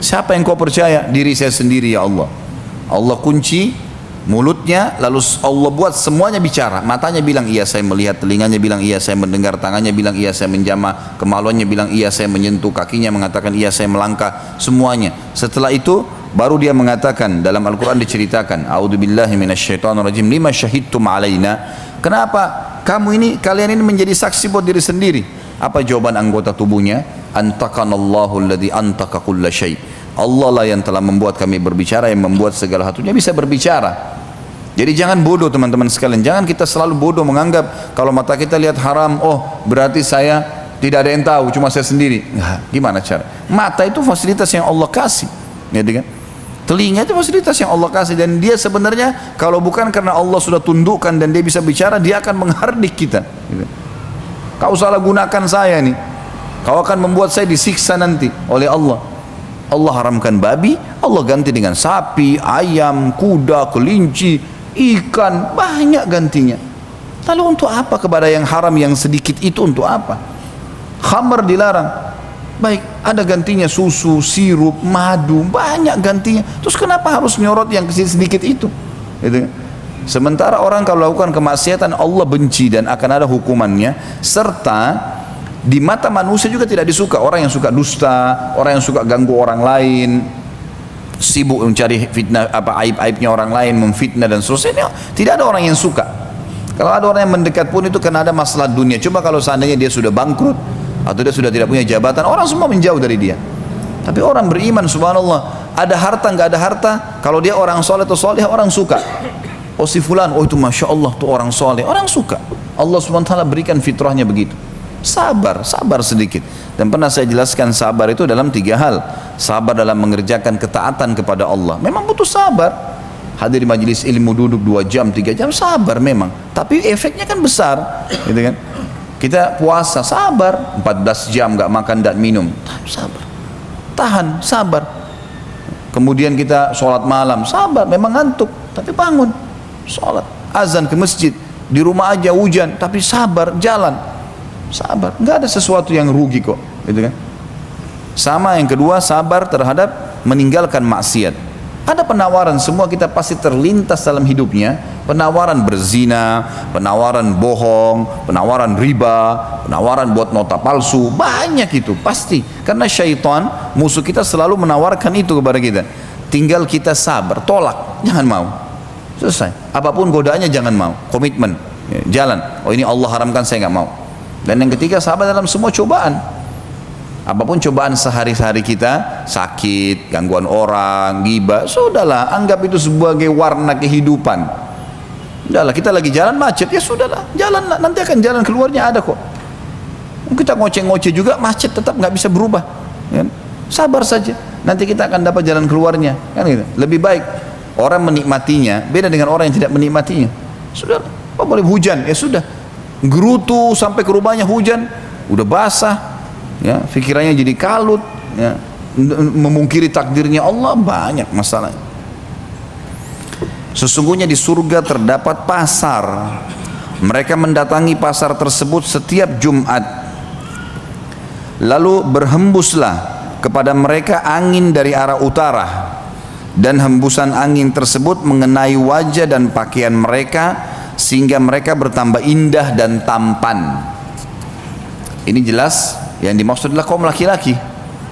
Siapa yang kau percaya? Diri saya sendiri ya Allah. Allah kunci mulutnya, lalu Allah buat semuanya bicara. Matanya bilang iya saya melihat, telinganya bilang iya saya mendengar, tangannya bilang iya saya menjamah, kemaluannya bilang iya saya menyentuh, kakinya mengatakan iya saya melangkah, semuanya. Setelah itu baru dia mengatakan, dalam Al-Quran diceritakan, a'udzubillahi minasyaitonirrajim, lima syahidtum alaina. Kenapa kalian ini menjadi saksi buat diri sendiri? Apa jawaban anggota tubuhnya? Antakanallahu alladhi antaka kulla syai'. Allah lah yang telah membuat kami berbicara, yang membuat segala hatunya bisa berbicara. Jadi jangan bodoh teman-teman sekalian. Jangan kita selalu bodoh menganggap kalau mata kita lihat haram, oh berarti saya tidak ada yang tahu, cuma saya sendiri. Nah, gimana cara? Mata itu fasilitas yang Allah kasih, gitu kan? Telinga itu fasilitas yang Allah kasih, dan dia sebenarnya kalau bukan karena Allah sudah tundukkan dan dia bisa bicara, dia akan menghardik kita. Gitu. Kau salah gunakan saya nih, kau akan membuat saya disiksa nanti oleh Allah. Allah haramkan babi, Allah ganti dengan sapi, ayam, kuda, kelinci, ikan, banyak gantinya. Lalu untuk apa kepada yang haram yang sedikit itu, untuk apa? Khamr dilarang, baik ada gantinya susu, sirup, madu, banyak gantinya. Terus kenapa harus nyorot yang sedikit itu? Gitu. Sementara orang kalau lakukan kemaksiatan Allah benci dan akan ada hukumannya, serta di mata manusia juga tidak disuka. Orang yang suka dusta, orang yang suka ganggu orang lain, sibuk mencari fitnah, aib-aibnya orang lain, memfitnah dan seterusnya, tidak ada orang yang suka. Kalau ada orang yang mendekat pun itu karena ada masalah dunia. Coba kalau seandainya dia sudah bangkrut atau dia sudah tidak punya jabatan, orang semua menjauh dari dia. Tapi orang beriman, subhanallah, ada harta nggak ada harta, kalau dia orang soleh atau soleh, orang suka. Oh si fulan, oh itu masya Allah tuh orang soleh, orang suka. Allah subhanahu wa ta'ala berikan fitrahnya begitu. Sabar sedikit. Dan pernah saya jelaskan sabar itu dalam 3 hal. Sabar dalam mengerjakan ketaatan kepada Allah, memang butuh sabar. Hadir di majelis ilmu, duduk 2 jam, 3 jam, sabar memang. Tapi efeknya kan besar, gitu kan. Kita puasa, sabar 14 jam gak makan dan minum, sabar, tahan, sabar. Kemudian kita sholat malam, sabar, memang ngantuk, tapi bangun, sholat, azan ke masjid, di rumah aja hujan, tapi sabar, jalan, sabar. Nggak ada sesuatu yang rugi kok, gitu kan. Sama yang kedua, sabar terhadap meninggalkan maksiat. Ada penawaran, semua kita pasti terlintas dalam hidupnya, penawaran berzina, penawaran bohong, penawaran riba, penawaran buat nota palsu, banyak itu pasti. Karena syaitan, musuh kita, selalu menawarkan itu kepada kita. Tinggal kita sabar, tolak, jangan mau. Selesai. Apapun godaannya jangan mau, komitmen, jalan. Oh ini Allah haramkan, saya nggak mau. Dan yang ketiga, sabar dalam semua cobaan. Apapun cobaan sehari-hari kita, sakit, gangguan orang, ghibah, sudahlah, anggap itu sebagai warna kehidupan. Sudahlah, kita lagi jalan macet, ya sudahlah, jalanlah, nanti akan jalan keluarnya ada kok. Kita ngoceh-ngoceh juga, macet tetap nggak bisa berubah. Ya? Sabar saja, nanti kita akan dapat jalan keluarnya. Kan gitu. Lebih baik orang menikmatinya, beda dengan orang yang tidak menikmatinya. Sudahlah, apa boleh hujan, ya sudah, gerutu sampai ke rumahnya hujan, udah basah. Ya, pikirannya jadi kalut, ya, memungkiri takdirnya Allah, banyak masalah. Sesungguhnya di surga terdapat pasar. Mereka mendatangi pasar tersebut setiap Jumat. Lalu berhembuslah kepada mereka angin dari arah utara, dan hembusan angin tersebut mengenai wajah dan pakaian mereka sehingga mereka bertambah indah dan tampan. Ini jelas yang dimaksud adalah kaum laki-laki.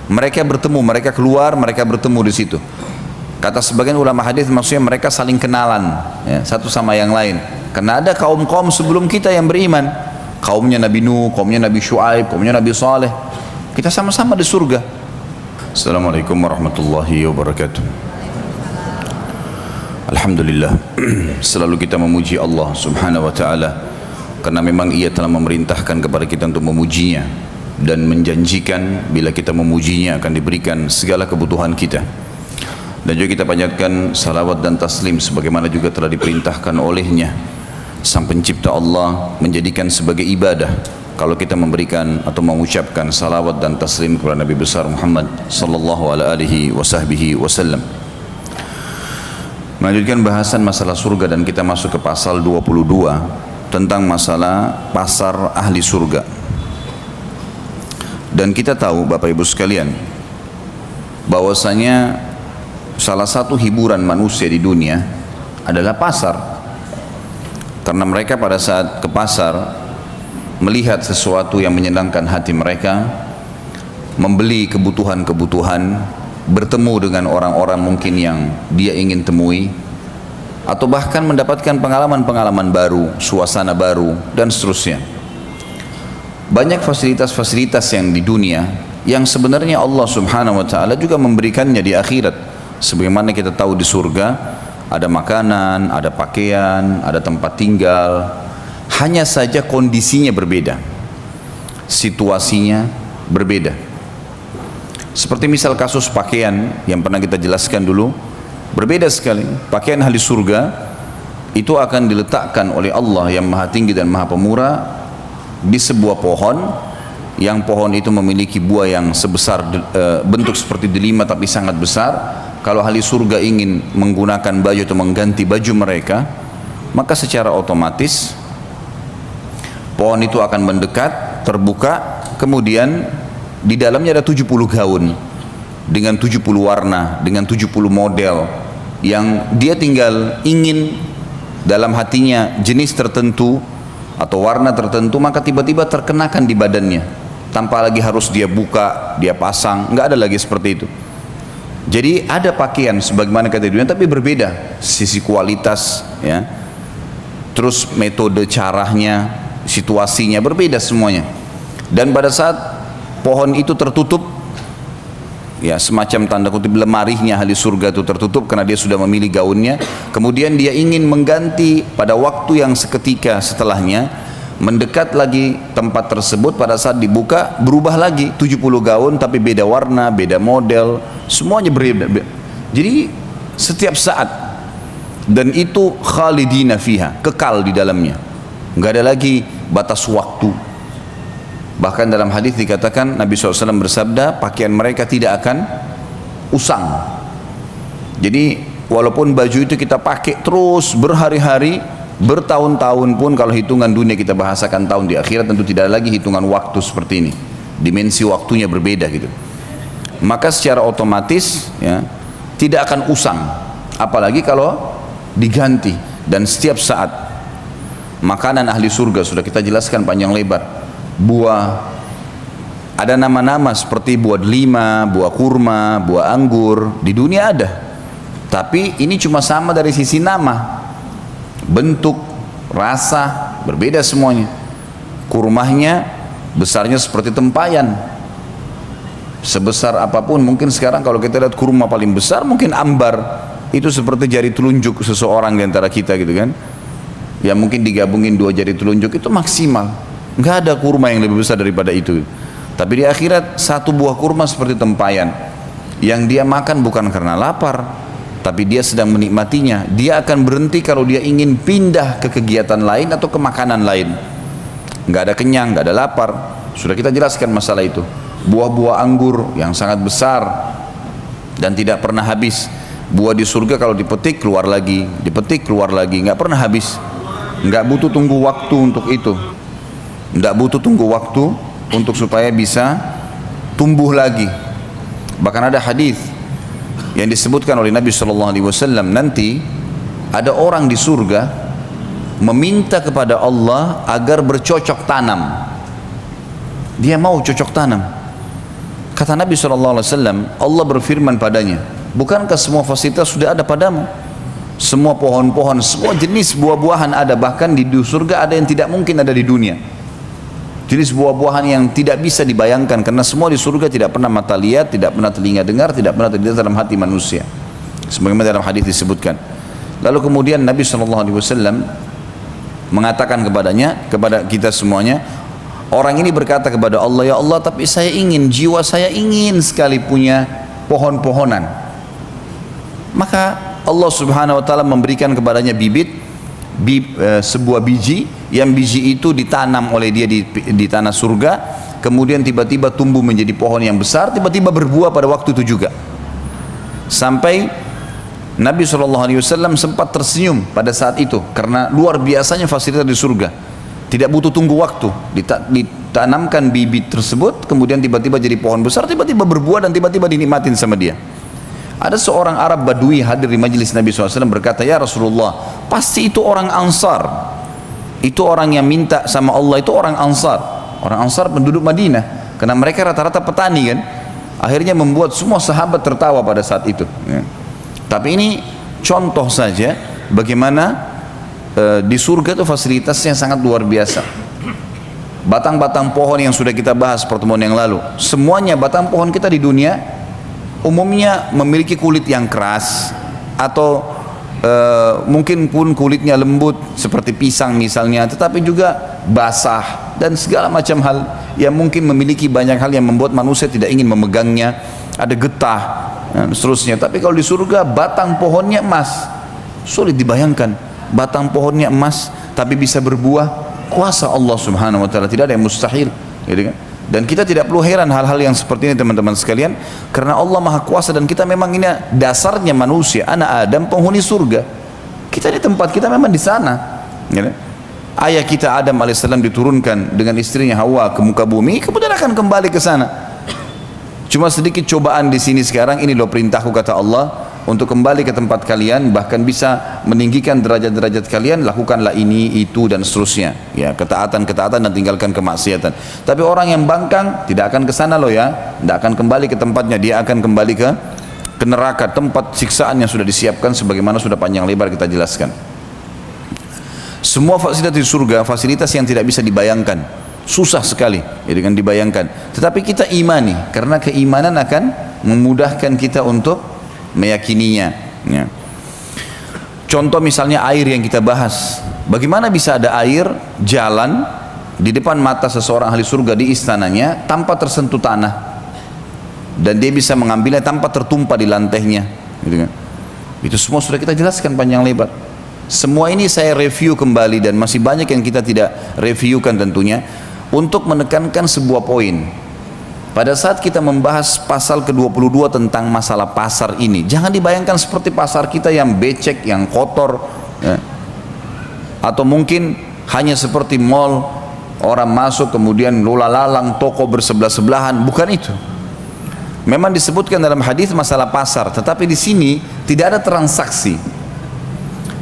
Mereka bertemu, mereka keluar, mereka bertemu di situ. Kata sebagian ulama hadis, maksudnya mereka saling kenalan, ya, satu sama yang lain. Karena ada kaum-kaum sebelum kita yang beriman, kaumnya Nabi Nuh, kaumnya Nabi Shu'aib, kaumnya Nabi Saleh. Kita sama-sama di surga. Assalamualaikum warahmatullahi wabarakatuh. Alhamdulillah, selalu kita memuji Allah subhanahu wa ta'ala, karena memang Ia telah memerintahkan kepada kita untuk memujinya, dan menjanjikan bila kita memujinya akan diberikan segala kebutuhan kita. Dan juga kita panjatkan salawat dan taslim sebagaimana juga telah diperintahkan olehnya Sang Pencipta Allah, menjadikan sebagai ibadah kalau kita memberikan atau mengucapkan salawat dan taslim kepada Nabi besar Muhammad sallallahu alaihi wasallam. Melanjutkan bahasan masalah surga, dan kita masuk ke pasal 22 tentang masalah pasar ahli surga. Dan kita tahu Bapak Ibu sekalian, bahwasanya salah satu hiburan manusia di dunia adalah pasar. Karena mereka pada saat ke pasar melihat sesuatu yang menyenangkan hati mereka, membeli kebutuhan-kebutuhan, bertemu dengan orang-orang mungkin yang dia ingin temui, atau bahkan mendapatkan pengalaman-pengalaman baru, suasana baru, dan seterusnya. Banyak fasilitas-fasilitas yang di dunia yang sebenarnya Allah subhanahu wa ta'ala juga memberikannya di akhirat. Sebagaimana kita tahu di surga ada makanan, ada pakaian, ada tempat tinggal. Hanya saja kondisinya berbeda, situasinya berbeda. Seperti misal kasus pakaian yang pernah kita jelaskan dulu, berbeda sekali. Pakaian ahli surga itu akan diletakkan oleh Allah yang maha tinggi dan maha pemurah di sebuah pohon, yang pohon itu memiliki buah yang sebesar bentuk seperti delima tapi sangat besar. Kalau ahli surga ingin menggunakan baju atau mengganti baju mereka, maka secara otomatis pohon itu akan mendekat, terbuka, kemudian di dalamnya ada 70 gaun dengan 70 warna, dengan 70 model, yang dia tinggal ingin dalam hatinya jenis tertentu atau warna tertentu, maka tiba-tiba terkenakan di badannya tanpa lagi harus dia buka, dia pasang, nggak ada lagi seperti itu. Jadi ada pakaian sebagaimana kata dunia, tapi berbeda sisi kualitas, ya, terus metode caranya, situasinya berbeda semuanya. Dan pada saat pohon itu tertutup, ya semacam tanda kutip lemarinya ahli surga itu tertutup karena dia sudah memilih gaunnya, kemudian dia ingin mengganti pada waktu yang seketika setelahnya, mendekat lagi tempat tersebut, pada saat dibuka berubah lagi 70 gaun tapi beda warna, beda model, semuanya berbeda. Jadi setiap saat, dan itu khalidina fiha, kekal di dalamnya, nggak ada lagi batas waktu. Bahkan dalam hadis dikatakan Nabi SAW bersabda, pakaian mereka tidak akan usang. Jadi walaupun baju itu kita pakai terus berhari-hari, bertahun-tahun pun, kalau hitungan dunia kita bahasakan tahun, di akhirat tentu tidak ada lagi hitungan waktu seperti ini, dimensi waktunya berbeda gitu. Maka secara otomatis, ya, tidak akan usang, apalagi kalau diganti. Dan setiap saat makanan ahli surga sudah kita jelaskan panjang lebar. Buah, ada nama-nama seperti buah delima, buah kurma, buah anggur, di dunia ada, tapi ini cuma sama dari sisi nama, bentuk, rasa berbeda semuanya. Kurmahnya besarnya seperti tempayan, sebesar apapun. Mungkin sekarang kalau kita lihat kurma paling besar mungkin ambar, itu seperti jari telunjuk seseorang di antara kita gitu kan, ya mungkin digabungin 2 jari telunjuk itu maksimal. Nggak ada kurma yang lebih besar daripada itu. Tapi di akhirat satu buah kurma seperti tempayan, yang dia makan bukan karena lapar, tapi dia sedang menikmatinya. Dia akan berhenti kalau dia ingin pindah ke kegiatan lain atau ke makanan lain. Nggak ada kenyang, nggak ada lapar. Sudah kita jelaskan masalah itu. Buah-buah anggur yang sangat besar dan tidak pernah habis. Buah di surga kalau dipetik keluar lagi, dipetik keluar lagi, nggak pernah habis. Nggak butuh tunggu waktu untuk itu. Nggak butuh tunggu waktu untuk supaya bisa tumbuh lagi. Bahkan ada hadis yang disebutkan oleh Nabi SAW, nanti ada orang di surga meminta kepada Allah agar bercocok tanam. Dia mau cocok tanam. Kata Nabi SAW, Allah berfirman padanya, bukankah semua fasilitas sudah ada padamu? Semua pohon-pohon, semua jenis buah-buahan ada, bahkan di surga ada yang tidak mungkin ada di dunia. Jenis buah-buahan yang tidak bisa dibayangkan, karena semua di surga tidak pernah mata lihat, tidak pernah telinga dengar, tidak pernah terlintas dalam hati manusia, sebagaimana dalam hadis disebutkan. Lalu kemudian Nabi SAW mengatakan kepadanya, kepada kita semuanya, orang ini berkata kepada Allah, ya Allah, tapi saya ingin, jiwa saya ingin sekali punya pohon-pohonan. Maka Allah Subhanahu wa Ta'ala memberikan kepadanya sebuah biji, yang biji itu ditanam oleh dia di tanah surga, kemudian tiba-tiba tumbuh menjadi pohon yang besar, tiba-tiba berbuah pada waktu itu juga. Sampai Nabi SAW sempat tersenyum pada saat itu karena luar biasanya fasilitas di surga. Tidak butuh tunggu waktu, ditanamkan bibit tersebut, kemudian tiba-tiba jadi pohon besar, tiba-tiba berbuah dan tiba-tiba dinikmatin sama dia. Ada seorang Arab Badui hadir di majelis Nabi SAW berkata, ya Rasulullah, pasti itu orang Ansar. Itu orang yang minta sama Allah, itu orang Ansar. Orang Ansar penduduk Madinah, karena mereka rata-rata petani kan. Akhirnya membuat semua sahabat tertawa pada saat itu. Ya. Tapi ini contoh saja bagaimana di surga itu fasilitasnya sangat luar biasa. Batang-batang pohon yang sudah kita bahas pertemuan yang lalu, semuanya batang pohon kita di dunia umumnya memiliki kulit yang keras atau mungkin pun kulitnya lembut seperti pisang misalnya, tetapi juga basah dan segala macam hal yang mungkin memiliki banyak hal yang membuat manusia tidak ingin memegangnya, ada getah dan seterusnya. Tapi kalau di surga batang pohonnya emas, sulit dibayangkan. Batang pohonnya emas tapi bisa berbuah, kuasa Allah Subhanahu wa taala, tidak ada yang mustahil, gitu kan? Dan kita tidak perlu heran hal-hal yang seperti ini teman-teman sekalian, karena Allah Maha Kuasa dan kita memang ini dasarnya manusia, anak Adam penghuni surga. Kita di tempat kita memang di sana, gitu. Ayah kita Adam alaihissalam diturunkan dengan istrinya Hawa ke muka bumi, kemudian akan kembali ke sana. Cuma sedikit cobaan di sini sekarang, ini loh perintahku kata Allah, untuk kembali ke tempat kalian, bahkan bisa meninggikan derajat-derajat kalian, lakukanlah ini, itu dan seterusnya. Ya, ketaatan-ketaatan dan tinggalkan kemaksiatan. Tapi orang yang bangkang tidak akan ke sana loh ya, tidak akan kembali ke tempatnya, dia akan kembali ke neraka, tempat siksaan yang sudah disiapkan sebagaimana sudah panjang lebar kita jelaskan. Semua fasilitas di surga, fasilitas yang tidak bisa dibayangkan, susah sekali ya dengan dibayangkan. Tetapi kita imani, karena keimanan akan memudahkan kita untuk meyakininya, ya. Contoh misalnya air yang kita bahas, bagaimana bisa ada air jalan di depan mata seseorang ahli surga di istananya tanpa tersentuh tanah, dan dia bisa mengambilnya tanpa tertumpah di lantainya, gitu kan? Itu semua sudah kita jelaskan panjang lebar. Semua ini saya review kembali dan masih banyak yang kita tidak reviewkan tentunya, untuk menekankan sebuah poin. Pada saat kita membahas pasal ke-22 tentang masalah pasar ini, jangan dibayangkan seperti pasar kita yang becek, yang kotor, ya. Atau mungkin hanya seperti mall, orang masuk kemudian lula-lalang, toko bersebelah-sebelahan. Bukan itu. Memang disebutkan dalam hadis masalah pasar, tetapi di sini tidak ada transaksi.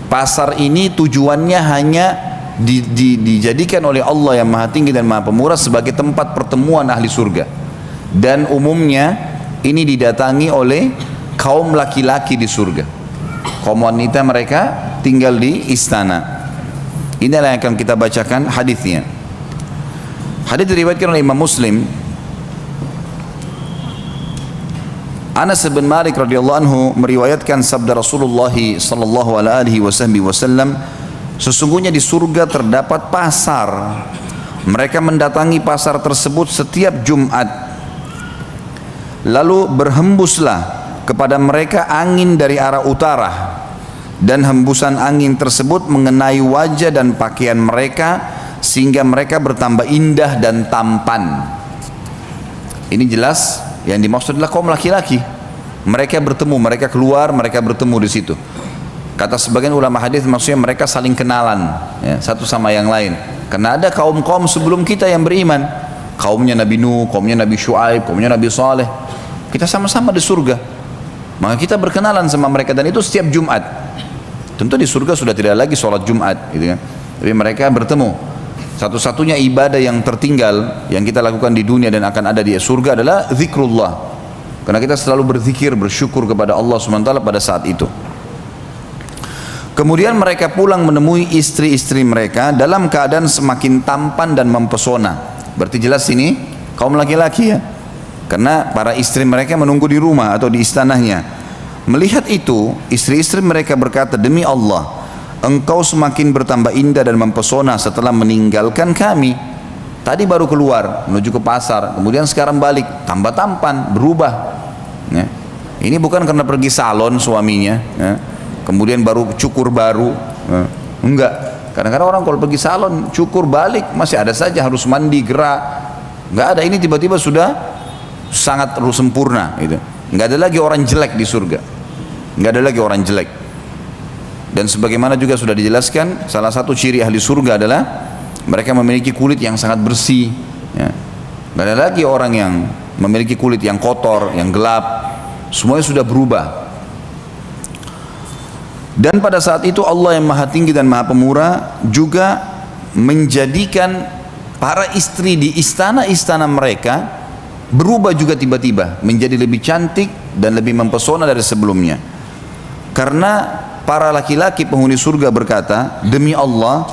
Pasar ini tujuannya hanya dijadikan oleh Allah yang Maha Tinggi dan Maha Pemurah sebagai tempat pertemuan ahli surga. Dan umumnya ini didatangi oleh kaum laki-laki di surga. Kaum wanita mereka tinggal di istana. Inilah yang akan kita bacakan hadisnya. Hadis diriwayatkan oleh Imam Muslim. Anas bin Malik radhiyallahu anhu meriwayatkan sabda Rasulullah sallallahu alaihi wasallam, sesungguhnya di surga terdapat pasar. Mereka mendatangi pasar tersebut setiap Jumat. Lalu berhembuslah kepada mereka angin dari arah utara, dan hembusan angin tersebut mengenai wajah dan pakaian mereka sehingga mereka bertambah indah dan tampan. Ini jelas yang dimaksud adalah kaum laki-laki. Mereka bertemu, mereka keluar, mereka bertemu di situ. Kata sebagian ulama hadis maksudnya mereka saling kenalan, ya, satu sama yang lain. Karena ada kaum-kaum sebelum kita yang beriman, kaumnya Nabi Nuh, kaumnya Nabi Shu'aib, kaumnya Nabi Saleh. Kita sama-sama di surga, maka kita berkenalan sama mereka, dan itu setiap Jumat. Tentu di surga sudah tidak lagi sholat Jumat, gitu kan? Tapi mereka bertemu. Satu-satunya ibadah yang tertinggal yang kita lakukan di dunia dan akan ada di surga adalah zikrullah, karena kita selalu berzikir, bersyukur kepada Allah SWT pada saat itu. Kemudian mereka pulang menemui istri-istri mereka dalam keadaan semakin tampan dan mempesona. Berarti jelas ini kaum laki-laki ya, karena para istri mereka menunggu di rumah atau di istananya. Melihat itu, istri-istri mereka berkata, demi Allah, engkau semakin bertambah indah dan mempesona setelah meninggalkan kami. Tadi baru keluar menuju ke pasar, kemudian sekarang balik, tambah tampan, berubah, ya. Ini bukan karena pergi salon suaminya, ya, kemudian baru cukur baru, ya. Enggak. Kadang-kadang orang kalau pergi salon cukur balik masih ada saja harus mandi, gerak. Enggak ada, ini tiba-tiba sudah sangat sempurna, gitu. Nggak ada lagi orang jelek di surga, nggak ada lagi orang jelek. Dan sebagaimana juga sudah dijelaskan, salah satu ciri ahli surga adalah Mereka memiliki kulit yang sangat bersih, ya. Gak ada lagi orang yang memiliki kulit yang kotor, yang gelap. Semuanya sudah berubah. Dan pada saat itu Allah yang maha tinggi dan maha pemurah juga menjadikan para istri di istana-istana mereka berubah juga tiba-tiba menjadi lebih cantik dan lebih mempesona dari sebelumnya. Karena para laki-laki penghuni surga berkata, demi Allah,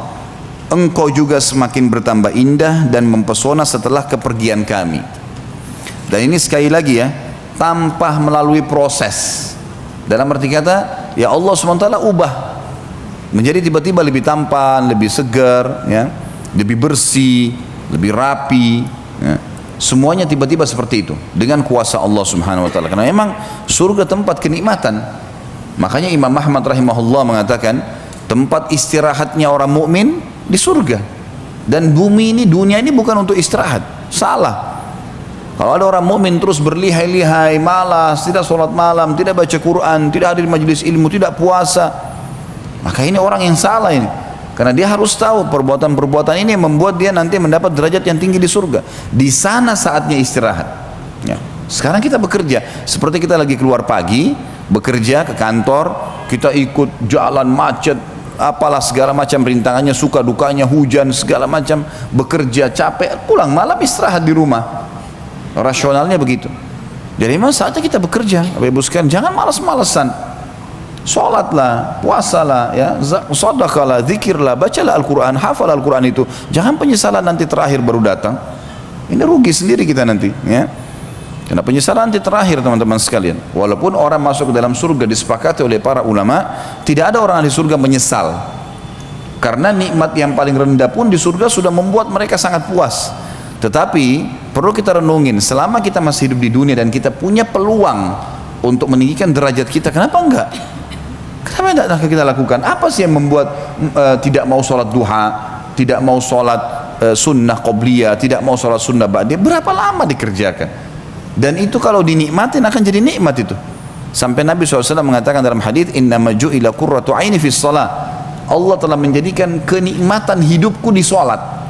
engkau juga semakin bertambah indah dan mempesona setelah kepergian kami. Dan ini sekali lagi ya, tanpa melalui proses. Dalam arti kata, ya Allah SWT ubah menjadi tiba-tiba lebih tampan, lebih segar, ya, lebih bersih, lebih rapi, ya. Semuanya tiba-tiba seperti itu dengan kuasa Allah Subhanahu wa taala. Karena memang surga tempat kenikmatan. Makanya Imam Ahmad rahimahullah mengatakan, tempat istirahatnya orang mukmin di surga. Dan bumi ini, dunia ini bukan untuk istirahat. Salah. Kalau ada orang mukmin terus berlihai-lihai, malas, tidak sholat malam, tidak baca Quran, tidak hadir majelis ilmu, tidak puasa, maka ini orang yang salah ini. Karena dia harus tahu perbuatan-perbuatan ini yang membuat dia nanti mendapat derajat yang tinggi di surga. Di sana saatnya istirahat. Ya. Sekarang kita bekerja, seperti kita lagi keluar pagi, bekerja ke kantor, kita ikut jalan macet, apalah segala macam rintangannya, suka dukanya, hujan, segala macam, bekerja capek, pulang malam istirahat di rumah. Rasionalnya begitu. Jadi memang saatnya kita bekerja, Bapak Ibu sekalian, jangan malas-malasan. Sholatlah, puasalah, ya, sedekahlah, zikirlah, bacalah Al-Quran, hafal Al-Quran itu. Jangan penyesalan nanti terakhir baru datang. Ini rugi sendiri kita nanti, ya. Karena penyesalan nanti terakhir, teman-teman sekalian. Walaupun orang masuk ke dalam surga disepakati oleh para ulama, tidak ada orang di surga menyesal. Karena nikmat yang paling rendah pun di surga sudah membuat mereka sangat puas. Tetapi perlu kita renungin, selama kita masih hidup di dunia dan kita punya peluang untuk meninggikan derajat kita, kenapa enggak? Kenapa tidak kita lakukan? Apa sih yang membuat tidak mau sholat duha, tidak mau sholat sunnah qobliyah, tidak mau sholat sunnah ba'diyah? Berapa lama dikerjakan? Dan itu kalau dinikmatin akan jadi nikmat itu. Sampai Nabi SAW mengatakan dalam hadis, innama ju'ila qurratu aini fis shalah. Allah telah menjadikan kenikmatan hidupku di sholat.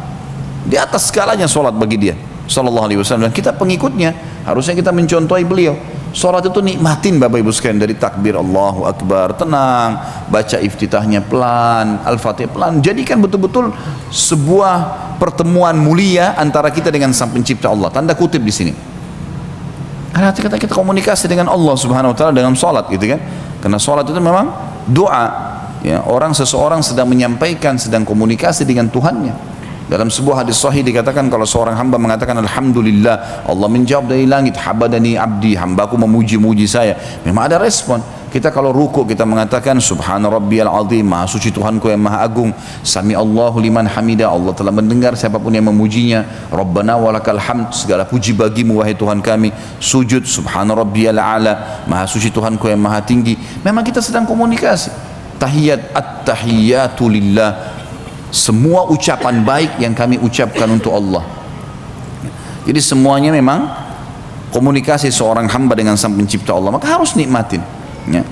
Di atas segalanya sholat bagi dia sallallahu alaihi wasallam, dan kita pengikutnya harusnya kita mencontohi beliau. Sholat itu nikmatin Bapak Ibu sekalian, dari takbir Allahu Akbar tenang, baca iftitahnya pelan, Al-Fatihah pelan, jadikan betul-betul sebuah pertemuan mulia antara kita dengan Sang Pencipta Allah. Tanda kutip di sini. Karena kita komunikasi dengan Allah Subhanahu wa taala dengan sholat, gitu kan. Karena sholat itu memang doa, ya, seseorang sedang menyampaikan, sedang komunikasi dengan Tuhannya. Dalam sebuah hadis sahih dikatakan, kalau seorang hamba mengatakan alhamdulillah, Allah menjawab dari langit, habadani abdi, hambaku memuji-muji saya. Memang ada respon. Kita kalau ruku kita mengatakan subhana rabbiyal azim, maha suci Tuhanku yang maha agung. Sami Allahu liman hamida, Allah telah mendengar siapapun yang memujinya. Rabbana walakal hamd, segala puji bagimu wahai Tuhan kami. Sujud subhana rabbiyal a'la, maha suci Tuhanku yang maha tinggi. Memang kita sedang komunikasi. Tahiyat at-tahiyatu lillah, semua ucapan baik yang kami ucapkan untuk Allah. Jadi semuanya memang komunikasi seorang hamba dengan Sang Pencipta Allah, maka harus nikmatin, ya.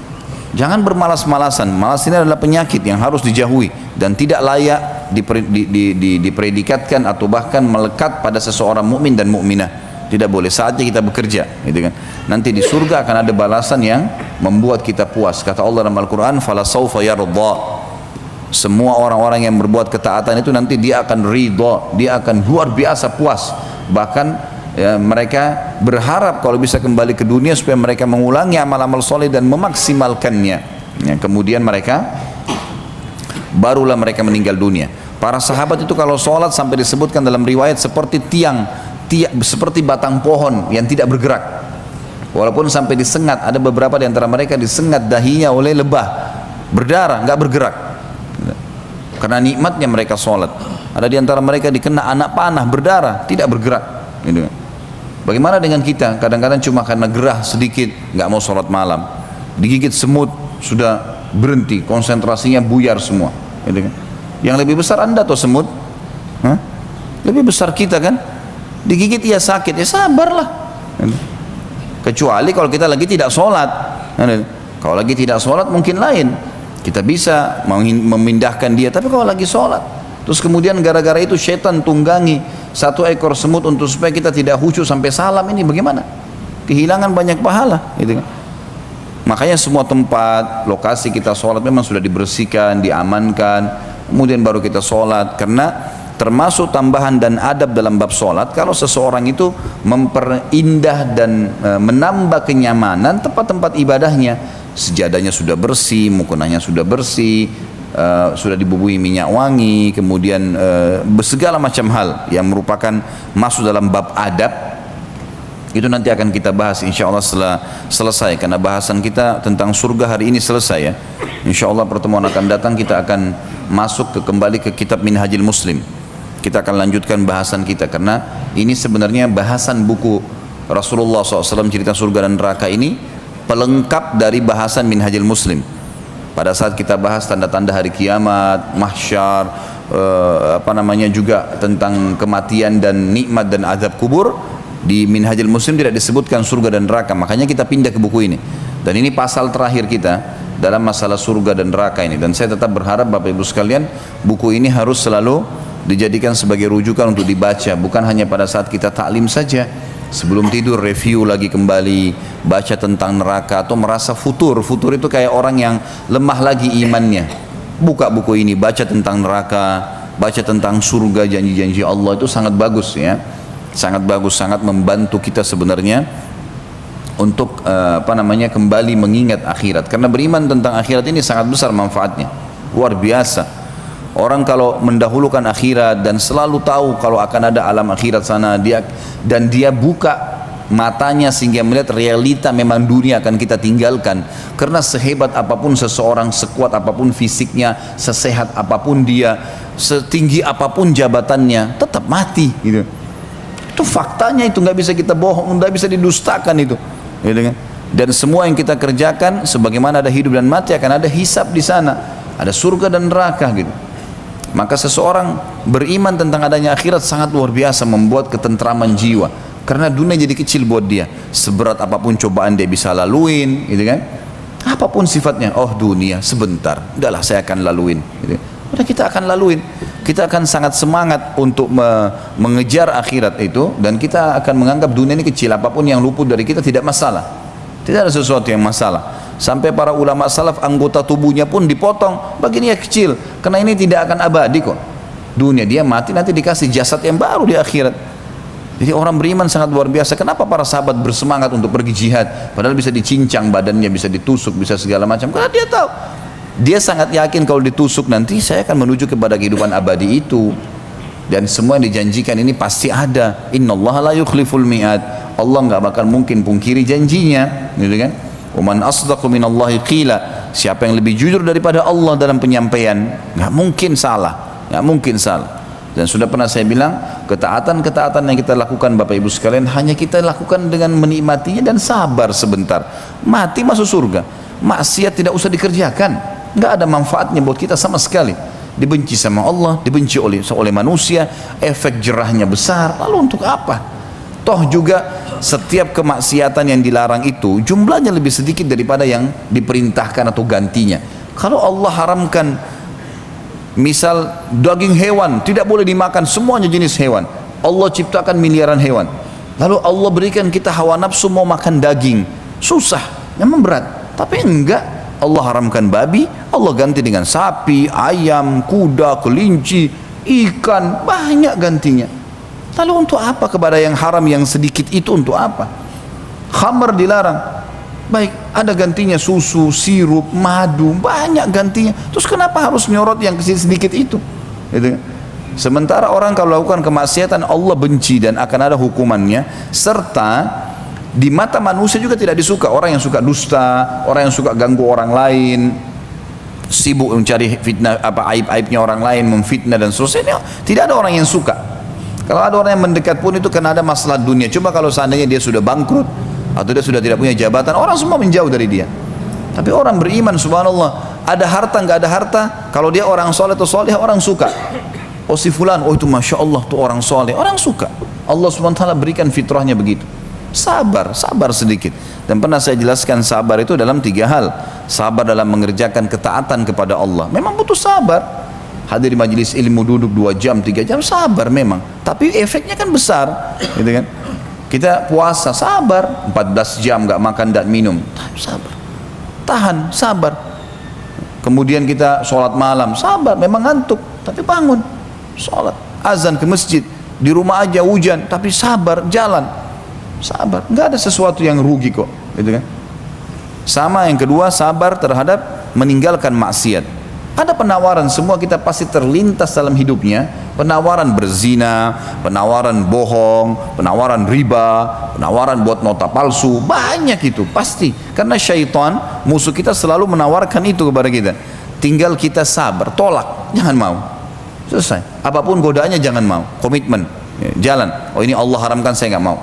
Jangan bermalas-malasan. Malas ini adalah penyakit yang harus dijauhi dan tidak layak dipredikatkan atau bahkan melekat pada seseorang mukmin dan mukminah. Tidak boleh. Saatnya kita bekerja, gitu kan. Nanti di surga akan ada balasan yang membuat kita puas. Kata Allah dalam Al-Quran, fala sawfa yarda. Semua orang-orang yang berbuat ketaatan itu nanti dia akan ridha, dia akan luar biasa puas. Bahkan ya, mereka berharap kalau bisa kembali ke dunia supaya mereka mengulangi amal-amal soleh dan memaksimalkannya, ya, kemudian barulah mereka meninggal dunia. Para sahabat itu kalau sholat sampai disebutkan dalam riwayat seperti tiang, seperti batang pohon yang tidak bergerak. Walaupun sampai disengat, ada beberapa di antara mereka disengat dahinya oleh lebah, berdarah, nggak bergerak. Karena nikmatnya mereka sholat. Ada di antara mereka dikena anak panah, berdarah, tidak bergerak. Gitu. Bagaimana dengan kita? Kadang-kadang cuma karena gerah sedikit, nggak mau sholat malam. Digigit semut, sudah berhenti, konsentrasinya buyar semua. Gitu kan? Yang lebih besar Anda atau semut? Hah? Lebih besar kita kan? Digigit ya sakit, ya sabarlah. Gitu. Kecuali kalau kita lagi tidak sholat. Gitu. Kalau lagi tidak sholat mungkin lain. Kita bisa memindahkan dia, tapi kalau lagi sholat, Terus kemudian gara-gara itu syaitan tunggangi satu ekor semut untuk supaya kita tidak khusyuk sampai salam, ini bagaimana? Kehilangan banyak pahala, gitu kan? Makanya semua tempat, lokasi kita sholat memang sudah dibersihkan, diamankan, kemudian baru kita sholat. Karena termasuk tambahan dan adab dalam bab sholat, kalau seseorang itu memperindah dan menambah kenyamanan tempat-tempat ibadahnya, sejadahnya sudah bersih, mukunahnya sudah bersih, sudah dibubuhi minyak wangi, kemudian segala macam hal yang merupakan masuk dalam bab adab. Itu nanti akan kita bahas insya Allah setelah selesai, karena bahasan kita tentang surga hari ini selesai ya. Insya Allah pertemuan akan datang kita akan masuk kembali ke kitab Minhajul Muslim. Kita akan lanjutkan bahasan kita, karena ini sebenarnya bahasan buku Rasulullah SAW cerita surga dan neraka ini pelengkap dari bahasan Minhajul Muslim. Pada saat kita bahas tanda-tanda hari kiamat, mahsyar, juga tentang kematian dan nikmat dan azab kubur, di Minhajul Muslim tidak disebutkan surga dan neraka, makanya kita pindah ke buku ini. Dan ini pasal terakhir kita dalam masalah surga dan neraka ini. Dan saya tetap berharap Bapak Ibu sekalian, buku ini harus selalu dijadikan sebagai rujukan untuk dibaca, bukan hanya pada saat kita taklim saja. Sebelum tidur review lagi kembali, baca tentang neraka, atau merasa futur itu kayak orang yang lemah lagi imannya. Buka buku ini, baca tentang neraka, baca tentang surga, janji-janji Allah, itu sangat bagus ya. Sangat bagus, sangat membantu kita sebenarnya untuk kembali mengingat akhirat. Karena beriman tentang akhirat ini sangat besar manfaatnya, luar biasa. Orang kalau mendahulukan akhirat dan selalu tahu kalau akan ada alam akhirat sana, dia buka matanya sehingga melihat realita memang dunia akan kita tinggalkan. Karena sehebat apapun seseorang, sekuat apapun fisiknya, sesehat apapun dia, setinggi apapun jabatannya, tetap mati gitu. Itu faktanya, itu nggak bisa kita bohong, nggak bisa didustakan itu, gitu kan? Dan semua yang kita kerjakan, sebagaimana ada hidup dan mati, akan ada hisab di sana, ada surga dan neraka, gitu. Maka seseorang beriman tentang adanya akhirat sangat luar biasa, membuat ketentraman jiwa, karena dunia jadi kecil buat dia. Seberat apapun cobaan dia bisa laluin, gitu kan? Apapun sifatnya, oh dunia sebentar, udahlah saya akan laluin, gitu. Udah kita akan laluin, kita akan sangat semangat untuk mengejar akhirat itu, dan kita akan menganggap dunia ini kecil, apapun yang luput dari kita tidak masalah, tidak ada sesuatu yang masalah. Sampai para ulama salaf anggota tubuhnya pun dipotong, bagiannya kecil, karena ini tidak akan abadi kok. Dunia dia mati, nanti dikasih jasad yang baru di akhirat. Jadi orang beriman sangat luar biasa. Kenapa para sahabat bersemangat untuk pergi jihad, padahal bisa dicincang badannya, bisa ditusuk, bisa segala macam? Karena dia tahu, dia sangat yakin kalau ditusuk nanti saya akan menuju kepada kehidupan abadi itu. Dan semua yang dijanjikan ini pasti ada. Innallaha la yukhliful mi'ad. Allah nggak bakal mungkin pungkiri janjinya, gitu kan? Waman asdaqu minallahi qila. Siapa yang lebih jujur daripada Allah dalam penyampaian? Nggak mungkin salah, nggak mungkin salah. Dan sudah pernah saya bilang, ketaatan-ketaatan yang kita lakukan Bapak Ibu sekalian, hanya kita lakukan dengan menikmatinya dan sabar sebentar. Mati masuk surga. Maksiat tidak usah dikerjakan, nggak ada manfaatnya buat kita sama sekali. Dibenci sama Allah, dibenci oleh manusia, efek jerahnya besar. Lalu untuk apa? Toh juga setiap kemaksiatan yang dilarang itu jumlahnya lebih sedikit daripada yang diperintahkan atau gantinya. Kalau Allah haramkan misal daging hewan tidak boleh dimakan, semuanya jenis hewan, Allah ciptakan miliaran hewan, lalu Allah berikan kita hawa nafsu mau makan daging, susah, memang berat. Tapi enggak, Allah haramkan babi, Allah ganti dengan sapi, ayam, kuda, kelinci, ikan, banyak gantinya. Lalu untuk apa kepada yang haram yang sedikit itu, untuk apa? Khamr dilarang, baik ada gantinya susu, sirup, madu, banyak gantinya. Terus kenapa harus nyorot yang sedikit itu? Gitu. Sementara orang kalau lakukan kemaksiatan Allah benci dan akan ada hukumannya, serta di mata manusia juga tidak disuka. Orang yang suka dusta, orang yang suka ganggu orang lain, sibuk mencari fitnah, aib-aibnya orang lain, memfitnah dan seterusnya, tidak ada orang yang suka. Kalau ada orang yang mendekat pun itu karena ada masalah dunia. Coba kalau seandainya dia sudah bangkrut atau dia sudah tidak punya jabatan, orang semua menjauh dari dia. Tapi orang beriman, subhanallah, ada harta nggak ada harta, kalau dia orang soleh atau soleh, orang suka. Oh si fulan, oh itu masya Allah tuh orang soleh, orang suka. Allah subhanahu wa ta'ala berikan fitrahnya begitu. Sabar sedikit. Dan pernah saya jelaskan sabar itu dalam 3 hal. Sabar dalam mengerjakan ketaatan kepada Allah, memang butuh sabar. hadir majelis ilmu, duduk 2 jam 3 jam, sabar memang, tapi efeknya kan besar, gitu kan. Kita puasa, sabar 14 jam nggak makan dan minum, sabar, tahan, sabar. Kemudian kita sholat malam, sabar, memang ngantuk tapi bangun, sholat, azan ke masjid, di rumah aja hujan tapi sabar, jalan, sabar, nggak ada sesuatu yang rugi kok, gitu kan. Sama yang kedua, sabar terhadap meninggalkan maksiat. Ada penawaran, semua kita pasti terlintas dalam hidupnya, penawaran berzina, penawaran bohong, penawaran riba, penawaran buat nota palsu, banyak itu pasti. Karena syaitan, musuh kita selalu menawarkan itu kepada kita. Tinggal kita sabar, tolak, jangan mau. Selesai. Apapun godaannya jangan mau, komitmen, jalan. Oh ini Allah haramkan, saya nggak mau.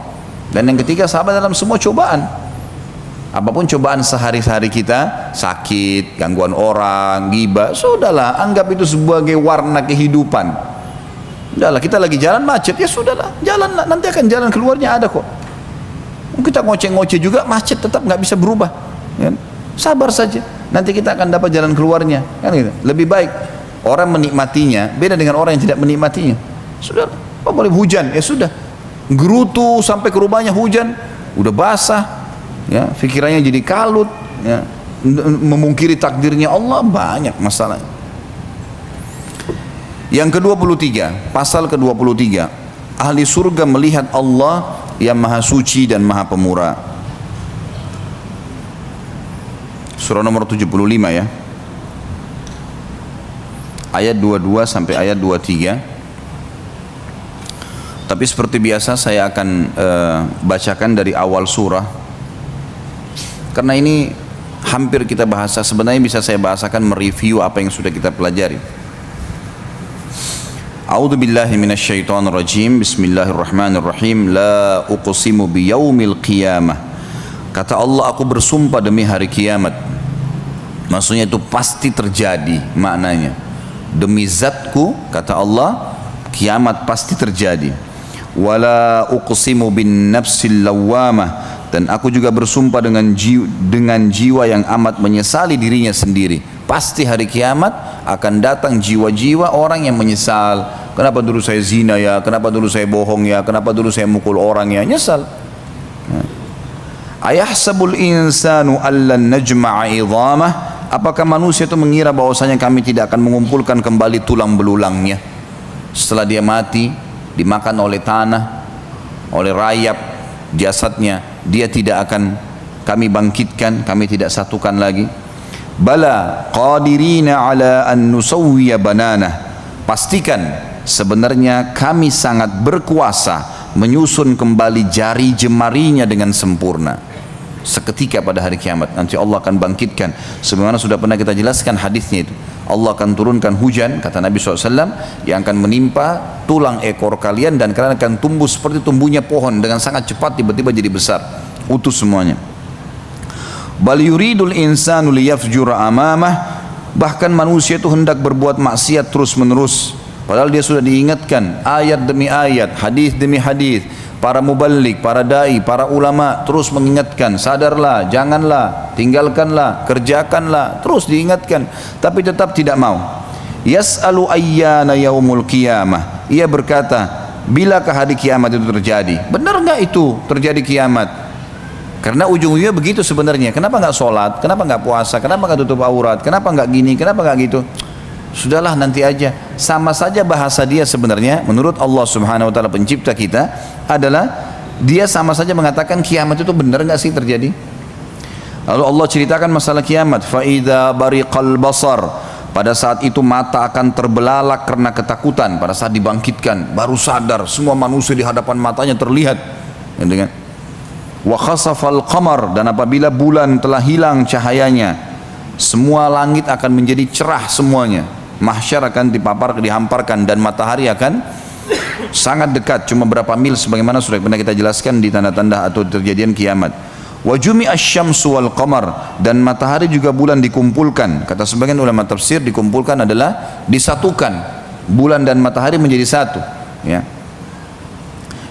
Dan yang ketiga, sabar dalam semua cobaan. Apapun cobaan sehari-hari kita, sakit, gangguan orang, ghibah, sudahlah, anggap itu sebagai warna kehidupan. Sudahlah, kita lagi jalan macet, ya sudahlah, jalanlah, nanti akan jalan keluarnya ada kok. Kita ngoceh-ngoceh juga, macet tetap nggak bisa berubah, kan? Sabar saja, nanti kita akan dapat jalan keluarnya, kan gitu. Lebih baik orang menikmatinya, beda dengan orang yang tidak menikmatinya. Sudah, apa boleh hujan, ya sudah, gerutu sampai ke rumahnya hujan, udah basah. Ya, pikirannya jadi kalut, ya, memungkiri takdirnya Allah, banyak masalah. Yang ke-23, pasal ke-23, ahli surga melihat Allah yang maha suci dan maha pemurah. Surah nomor 75 ya, ayat 22 sampai ayat 23. Tapi seperti biasa saya akan bacakan dari awal surah, karena ini hampir kita bahasa, sebenarnya bisa saya bahasakan mereview apa yang sudah kita pelajari. A'udzu billahi minasyaitonir rajim. Bismillahirrahmanirrahim. La uqsimu biyaumil qiyamah. Kata Allah, aku bersumpah demi hari kiamat. Maksudnya itu pasti terjadi, maknanya. Demi zatku, kata Allah, kiamat pasti terjadi. Wala uqsimu bin nafsil lawwamah. Dan aku juga bersumpah dengan jiwa yang amat menyesali dirinya sendiri. Pasti hari kiamat akan datang jiwa-jiwa orang yang menyesal. Kenapa dulu saya zina ya? Kenapa dulu saya bohong ya? Kenapa dulu saya mukul orang ya? Nyesal. Ayahsabul insanu allan najma'a idhamah. Apakah manusia itu mengira bahwasanya kami tidak akan mengumpulkan kembali tulang belulangnya setelah dia mati, dimakan oleh tanah, oleh rayap jasadnya, dia tidak akan kami bangkitkan, kami tidak satukan lagi. Bala qadirina ala an nusawwiya bananah. Pastikan sebenarnya kami sangat berkuasa menyusun kembali jari jemarinya dengan sempurna. Seketika pada hari kiamat nanti Allah akan bangkitkan, sebagaimana sudah pernah kita jelaskan hadisnya itu. Allah akan turunkan hujan, kata Nabi SAW, yang akan menimpa tulang ekor kalian dan kalian akan tumbuh seperti tumbuhnya pohon dengan sangat cepat, tiba-tiba jadi besar, utuh semuanya. Bal yuridul insanu liyafjura amamah. Bahkan manusia itu hendak berbuat maksiat terus menerus, padahal dia sudah diingatkan ayat demi ayat, hadis demi hadis. Para mubalik, para dai, para ulama terus mengingatkan, sadarlah, janganlah, tinggalkanlah, kerjakanlah, terus diingatkan, tapi tetap tidak mau. Yas'alu ayyana yaumul qiyamah. Ia berkata, bilakah hari kiamat itu terjadi? Benar enggak itu terjadi kiamat? Karena ujung-ujungnya begitu sebenarnya. Kenapa enggak sholat? Kenapa enggak puasa? Kenapa enggak tutup aurat? Kenapa enggak gini? Kenapa enggak gitu? Sudahlah, nanti aja. Sama saja bahasa dia sebenarnya menurut Allah Subhanahu wa taala pencipta kita adalah dia sama saja mengatakan kiamat itu benar enggak sih terjadi? Lalu Allah ceritakan masalah kiamat, fa idza bariqal basar. Pada saat itu mata akan terbelalak karena ketakutan. Pada saat dibangkitkan baru sadar, semua manusia di hadapan matanya terlihat, dengan wa khasafal qamar. Dan apabila bulan telah hilang cahayanya, semua langit akan menjadi cerah semuanya. Mahsyar akan dihamparkan dan matahari akan sangat dekat, cuma berapa mil sebagaimana sudah pernah kita jelaskan di tanda-tanda atau terjadian kiamat. Wa jumi'asy syamsu wal qamar. Dan matahari juga bulan dikumpulkan. Kata sebagian ulama tafsir, dikumpulkan adalah disatukan, bulan dan matahari menjadi satu, ya.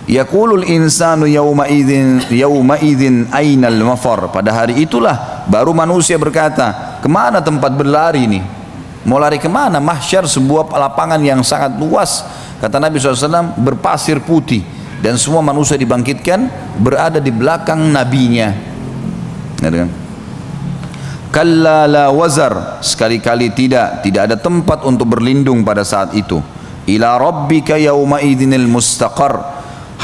Yaqulul insanu yawma idzin ainal mafar. Pada hari itulah baru manusia berkata, kemana tempat berlari ini? Mau lari kemana? Mahsyar sebuah lapangan yang sangat luas. Kata Nabi SAW, berpasir putih. Dan semua manusia dibangkitkan berada di belakang nabinya. Kalla la wazar, sekali-kali tidak ada tempat untuk berlindung pada saat itu. Ila rabbika yauma idzinil mustaqar,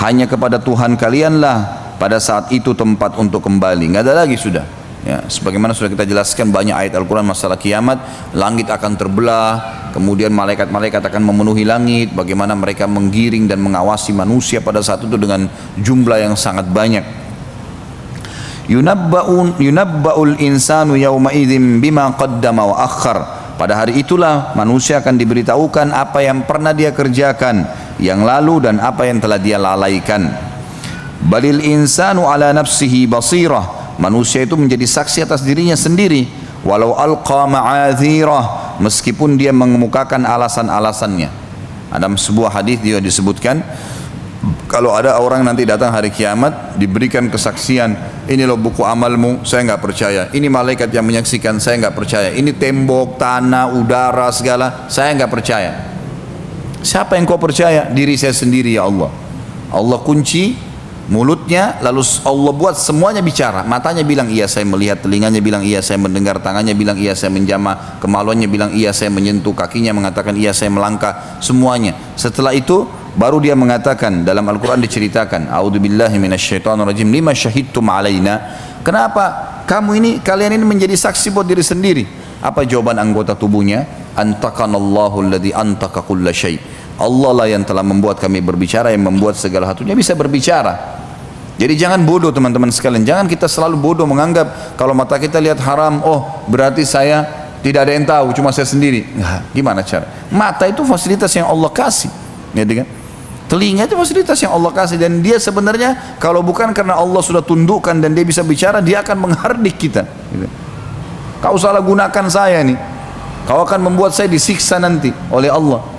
hanya kepada Tuhan kalianlah pada saat itu tempat untuk kembali. Nggak ada lagi sudah. Ya, sebagaimana sudah kita jelaskan banyak ayat Al-Quran masalah kiamat, langit akan terbelah, kemudian malaikat-malaikat akan memenuhi langit, bagaimana mereka menggiring dan mengawasi manusia pada saat itu dengan jumlah yang sangat banyak. Yunabba'ul insanu yawma idzin bima qaddama wa akhar. Pada hari itulah manusia akan diberitahukan apa yang pernah dia kerjakan yang lalu dan apa yang telah dia lalaikan. Balil insanu ala nafsihi basirah. Manusia itu menjadi saksi atas dirinya sendiri. Walau alqa ma'adzirah, meskipun dia mengemukakan alasan-alasannya. Ada sebuah hadis dia disebutkan, kalau ada orang nanti datang hari kiamat diberikan kesaksian, ini loh buku amalmu, saya nggak percaya. Ini malaikat yang menyaksikan, saya nggak percaya. Ini tembok, tanah, udara, segala, saya nggak percaya. Siapa yang kau percaya? Diri saya sendiri ya Allah. Allah kunci mulutnya, lalu Allah buat semuanya bicara. Matanya bilang iya saya melihat, telinganya bilang iya saya mendengar, tangannya bilang iya saya menjamah, kemaluannya bilang iya saya menyentuh, kakinya mengatakan iya saya melangkah, semuanya. Setelah itu baru dia mengatakan, dalam Al-Quran diceritakan, a'udzubillahi minasyaitonirrajim, lima syahidtum alaina. Kenapa kalian ini menjadi saksi buat diri sendiri? Apa jawaban anggota tubuhnya? Antakanallahu alladzi antaka kulla syai'. Allah lah yang telah membuat kami berbicara, yang membuat segala hatunya bisa berbicara. Jadi jangan bodoh teman-teman sekalian, jangan kita selalu bodoh menganggap kalau mata kita lihat haram, oh berarti saya tidak ada yang tahu, cuma saya sendiri. Nah, gimana cara? Mata itu fasilitas yang Allah kasih, ya kan? Telinga itu fasilitas yang Allah kasih, dan dia sebenarnya kalau bukan karena Allah sudah tundukkan dan dia bisa bicara, dia akan menghardik kita. Gitu. Kau salah gunakan saya nih, kau akan membuat saya disiksa nanti oleh Allah.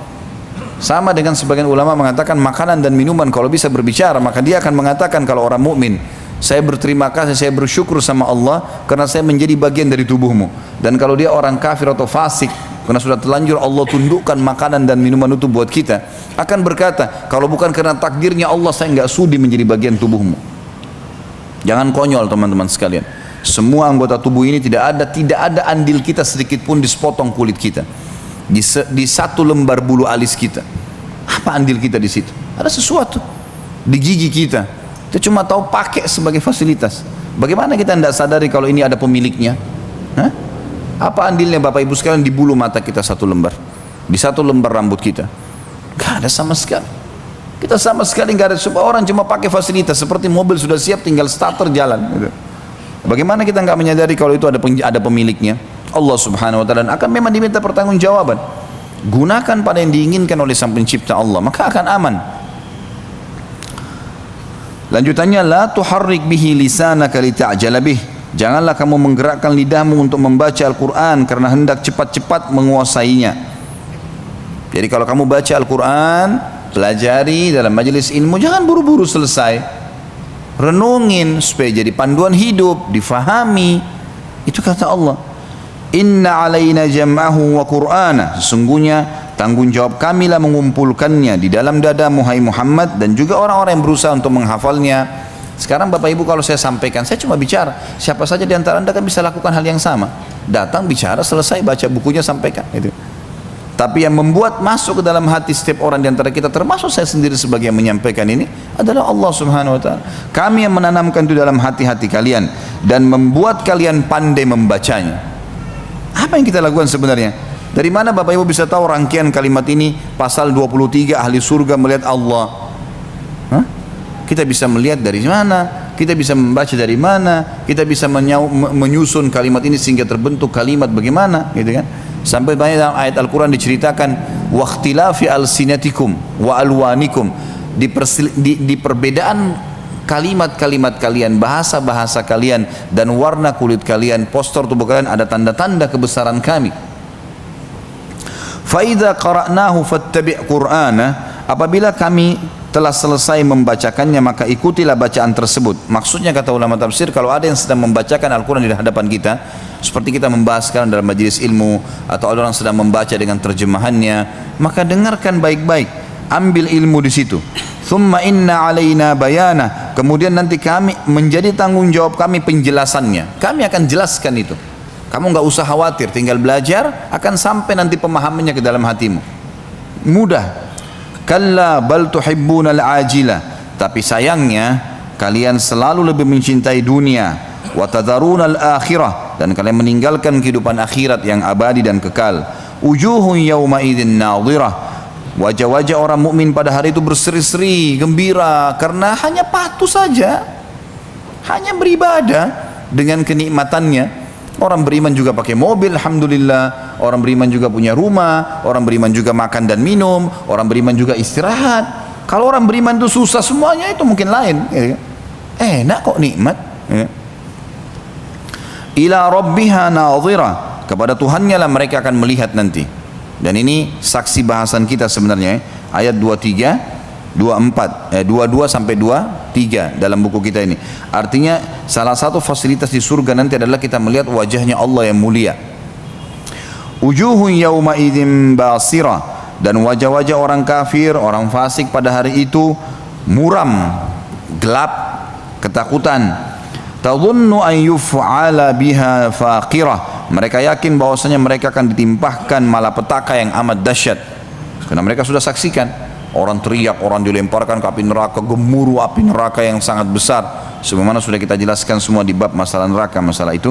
Sama dengan sebagian ulama mengatakan makanan dan minuman kalau bisa berbicara, maka dia akan mengatakan kalau orang mukmin, saya berterima kasih, saya bersyukur sama Allah karena saya menjadi bagian dari tubuhmu. Dan kalau dia orang kafir atau fasik, karena sudah terlanjur Allah tundukkan makanan dan minuman itu buat kita, akan berkata kalau bukan karena takdirnya Allah, saya nggak sudi menjadi bagian tubuhmu. Jangan konyol teman-teman sekalian. Semua anggota tubuh ini tidak ada andil kita sedikit pun di sepotong kulit kita. Di satu lembar bulu alis kita, apa andil kita di situ? Ada sesuatu di gigi kita, kita cuma tahu pakai sebagai fasilitas. Bagaimana kita tidak sadari kalau ini ada pemiliknya? Hah? Apa andilnya Bapak Ibu sekalian di bulu mata kita satu lembar, di satu lembar rambut kita? Gak ada sama sekali. Kita sama sekali gak ada. Semua orang cuma pakai fasilitas, seperti mobil sudah siap tinggal starter jalan gitu. Bagaimana kita nggak menyadari kalau itu ada pemiliknya? Allah subhanahu wa ta'ala akan memang diminta pertanggungjawaban. Gunakan pada yang diinginkan oleh sang pencipta Allah, maka akan aman. Lanjutannya, la tuharrik bihi lisanaka lita'jala bih. Janganlah kamu menggerakkan lidahmu untuk membaca Al-Quran karena hendak cepat-cepat menguasainya. Jadi kalau kamu baca Al-Quran, pelajari dalam majelis ilmu, jangan buru-buru selesai. Renungin supaya jadi panduan hidup, difahami. Itu kata Allah. Inna alaina jam'ahu wa qur'ana. Sesungguhnya tanggung jawab kamilah mengumpulkannya di dalam dadamu hai Muhammad, dan juga orang-orang yang berusaha untuk menghafalnya. Sekarang Bapak Ibu kalau saya sampaikan, saya cuma bicara. Siapa saja di antara Anda kan bisa lakukan hal yang sama. Datang bicara, selesai baca bukunya, sampaikan itu. Tapi yang membuat masuk ke dalam hati setiap orang di antara kita, termasuk saya sendiri sebagai yang menyampaikan ini, adalah Allah subhanahu wa ta'ala. Kami yang menanamkan itu dalam hati-hati kalian dan membuat kalian pandai membacanya. Apa yang kita lakukan sebenarnya? Dari mana Bapak Ibu bisa tahu rangkaian kalimat ini? Pasal 23, ahli surga melihat Allah. Hah? Kita bisa melihat dari mana? Kita bisa membaca dari mana? Kita bisa menyusun kalimat ini sehingga terbentuk kalimat bagaimana? Gitu kan? Sampai banyak dalam ayat Al-Quran diceritakan waqtilafi alsinatikum wa alwanikum, di perbedaan kalimat-kalimat kalian, bahasa-bahasa kalian, dan warna kulit kalian, postur tubuh kalian, ada tanda-tanda kebesaran kami. Faidza qara'nahu fattabi' qur'ana. Apabila kami telah selesai membacakannya, maka ikutilah bacaan tersebut. Maksudnya kata ulama tafsir, kalau ada yang sedang membacakan Al-Quran di hadapan kita, seperti kita membahas sekarang dalam majelis ilmu, atau ada orang sedang membaca dengan terjemahannya, maka dengarkan baik-baik, ambil ilmu di situ. Thumma inna alaina bayana, kemudian nanti kami menjadi tanggung jawab kami penjelasannya. Kami akan jelaskan itu. Kamu nggak usah khawatir, tinggal belajar, akan sampai nanti pemahamannya ke dalam hatimu. Mudah. Kalla bal tuhibbunal ajila, tapi sayangnya kalian selalu lebih mencintai dunia, wa tadharunal akhirah, dan kalian meninggalkan kehidupan akhirat yang abadi dan kekal. Wujuhun yawma idzin nadhirah, wajah-wajah orang mukmin pada hari itu berseri-seri gembira karena hanya patuh saja, hanya beribadah dengan kenikmatannya. Orang beriman juga pakai mobil, alhamdulillah. Orang beriman juga punya rumah. Orang beriman juga makan dan minum. Orang beriman juga istirahat. Kalau orang beriman itu susah semuanya, itu mungkin lain. Enak kok, nikmat. Ila rabbiha nadhirah, kepada Tuhannya lah mereka akan melihat nanti. Dan ini saksi bahasan kita sebenarnya, ayat 23 22 sampai 23 dalam buku kita ini. Artinya salah satu fasilitas di surga nanti adalah kita melihat wajahnya Allah yang mulia. Wujuhun yawma idzin basirah, dan wajah-wajah orang kafir, orang fasik pada hari itu muram, gelap, ketakutan. Tadhunnu an yuf'ala biha faqirah, mereka yakin bahwasanya mereka akan ditimpahkan malapetaka yang amat dahsyat, karena mereka sudah saksikan. Orang teriak, orang dilemparkan ke api neraka, gemuruh api neraka yang sangat besar. Sebagaimana sudah kita jelaskan semua di bab masalah neraka, masalah itu.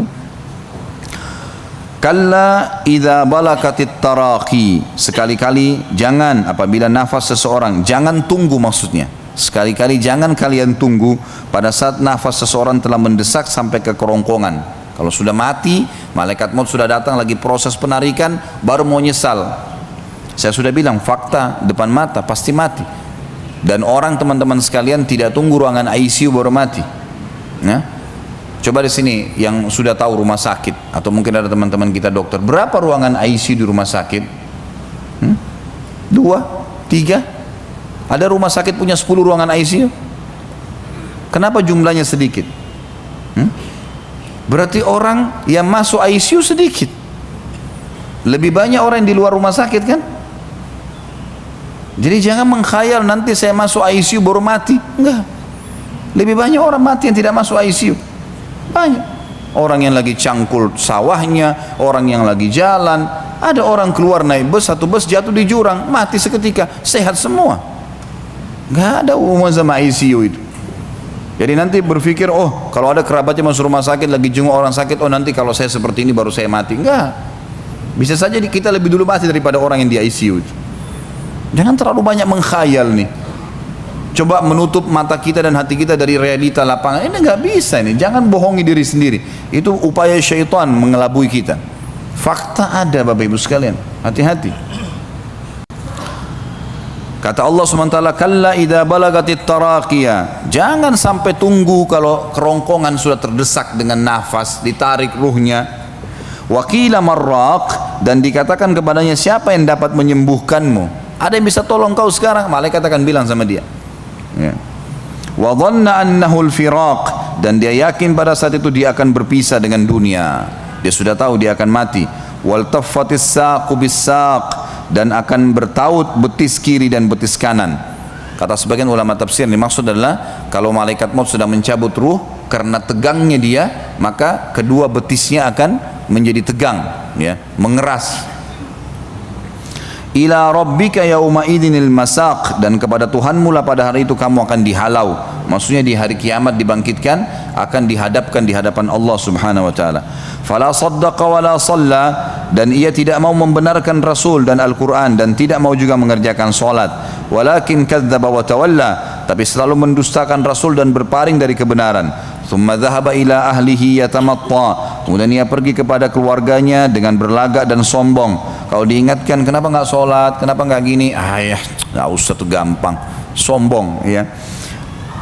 Kalla idza balakatit taraqi, sekali-kali jangan apabila nafas seseorang, jangan tunggu maksudnya. Sekali-kali jangan kalian tunggu pada saat nafas seseorang telah mendesak sampai ke kerongkongan. Kalau sudah mati, malaikat maut sudah datang lagi proses penarikan, baru mau nyesal. Saya sudah bilang fakta depan mata pasti mati. Dan orang teman-teman sekalian tidak tunggu ruangan ICU baru mati. Nah, coba di sini yang sudah tahu rumah sakit, atau mungkin ada teman-teman kita dokter, berapa ruangan ICU di rumah sakit? 2, 3? Ada rumah sakit punya 10 ruangan ICU? Kenapa jumlahnya sedikit? Berarti orang yang masuk ICU sedikit. Lebih banyak orang yang di luar rumah sakit kan? Jadi jangan mengkhayal nanti saya masuk ICU baru mati. Enggak. Lebih banyak orang mati yang tidak masuk ICU. Banyak. Orang yang lagi cangkul sawahnya, orang yang lagi jalan, ada orang keluar naik bus, satu bus jatuh di jurang, mati seketika, sehat semua. Enggak ada hubungan sama ICU itu. Jadi nanti berpikir, oh kalau ada kerabatnya masuk rumah sakit lagi jenguk orang sakit, oh nanti kalau saya seperti ini baru saya mati. Enggak. Bisa saja kita lebih dulu mati daripada orang yang di ICU itu. Jangan terlalu banyak mengkhayal nih. Coba menutup mata kita dan hati kita dari realita lapangan. Ini nggak bisa ini. Jangan bohongi diri sendiri. Itu upaya syaitan mengelabui kita. Fakta ada Bapak Ibu sekalian. Hati-hati. Kata Allah SWT, kalla idza balagatit taraqiyah. Jangan sampai tunggu kalau kerongkongan sudah terdesak dengan nafas, ditarik ruhnya. Wakila marraq, dan dikatakan kepadanya, siapa yang dapat menyembuhkanmu? Ada yang bisa tolong kau sekarang? Malaikat akan bilang sama dia. Wa dhanna annahu al-firaq, dan dia yakin pada saat itu dia akan berpisah dengan dunia. Dia sudah tahu dia akan mati. Wal taffatis saqu bis-saq, dan akan bertaut betis kiri dan betis kanan. Kata sebagian ulama tafsir, ini maksud adalah kalau malaikat maut sudah mencabut ruh, karena tegangnya dia, maka kedua betisnya akan menjadi tegang, ya, mengeras. Ila rabbika yauma idinil masaq, dan kepada Tuhanmu lah pada hari itu kamu akan dihalau. Maksudnya di hari kiamat dibangkitkan, akan dihadapkan di hadapan Allah Subhanahu wa taala. Fala saddaqa wala shalla, dan ia tidak mau membenarkan Rasul dan Al-Qur'an, dan tidak mau juga mengerjakan salat. Walakin kadzdzaba wa tawalla, tapi selalu mendustakan Rasul dan berpaling dari kebenaran. Thumma dhahaba ila ahlihi yatamatta, kemudian ia pergi kepada keluarganya dengan berlagak dan sombong. Kalau diingatkan, kenapa nggak sholat, kenapa nggak gini, ya nggak usah, tuh gampang, sombong, ya.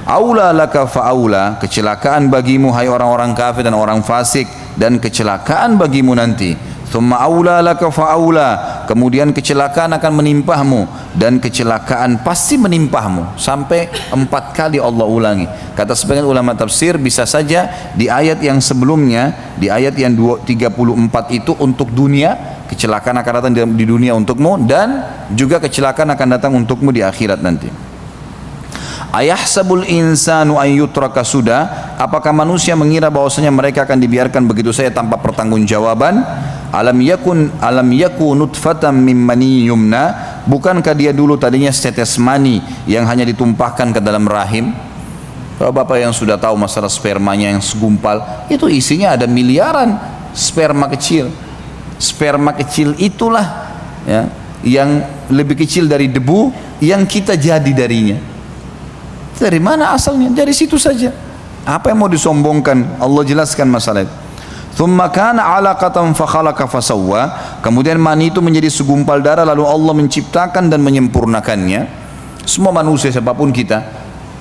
Aula laka fa'aula, kecelakaan bagimu hai orang-orang kafir dan orang fasik, dan kecelakaan bagimu nanti. Thumma aula laka fa'aula, kemudian kecelakaan akan menimpahmu, dan kecelakaan pasti menimpahmu. Sampai 4 kali Allah ulangi. Kata sebagian ulama tafsir, bisa saja di ayat yang sebelumnya, di ayat yang 34 itu untuk dunia, kecelakaan akan datang di dunia untukmu, dan juga kecelakaan akan datang untukmu di akhirat nanti. Ayahsabul insanu an yutraka sudah, apakah manusia mengira bahwasanya mereka akan dibiarkan begitu saja tanpa pertanggungjawaban? Alam yakun nutfatan mim mani yumna, bukankah dia dulu tadinya setetes mani yang hanya ditumpahkan ke dalam rahim? Kalau Bapak yang sudah tahu masalah spermanya yang segumpal, itu isinya ada miliaran sperma kecil. Sperma kecil itulah ya, yang lebih kecil dari debu yang kita jadi darinya. Dari mana asalnya? Dari situ saja. Apa yang mau disombongkan? Allah jelaskan masalah itu. Thumma kana 'alaqatan fa khalaqa fa sawwa. Kemudian mani itu menjadi segumpal darah, lalu Allah menciptakan dan menyempurnakannya. Semua manusia siapapun kita,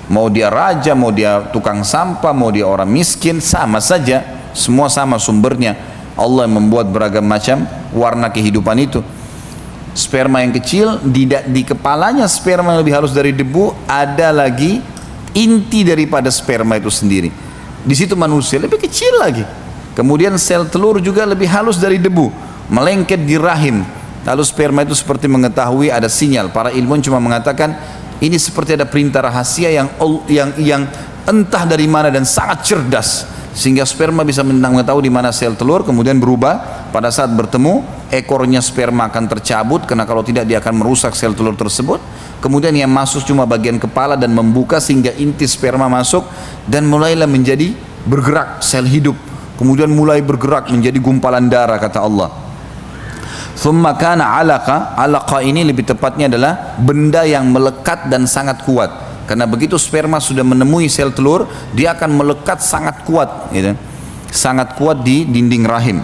mau dia raja, mau dia tukang sampah, mau dia orang miskin, sama saja. Semua sama sumbernya. Allah yang membuat beragam macam warna kehidupan itu. Sperma yang kecil, di kepalanya sperma yang lebih halus dari debu, ada lagi inti daripada sperma itu sendiri. Di situ manusia lebih kecil lagi. Kemudian sel telur juga lebih halus dari debu, melengket di rahim. Lalu sperma itu seperti mengetahui ada sinyal. Para ilmuwan cuma mengatakan ini seperti ada perintah rahasia yang entah dari mana dan sangat cerdas, sehingga sperma bisa mengetahui di mana sel telur, kemudian berubah. Pada saat bertemu, ekornya sperma akan tercabut, karena kalau tidak dia akan merusak sel telur tersebut. Kemudian yang masuk cuma bagian kepala dan membuka sehingga inti sperma masuk, dan mulailah menjadi bergerak sel hidup. Kemudian mulai bergerak menjadi gumpalan darah, kata Allah. Thumma kana 'alaqa. 'Alaqa ini lebih tepatnya adalah benda yang melekat dan sangat kuat. Karena begitu sperma sudah menemui sel telur, dia akan melekat sangat kuat, gitu. Sangat kuat di dinding rahim.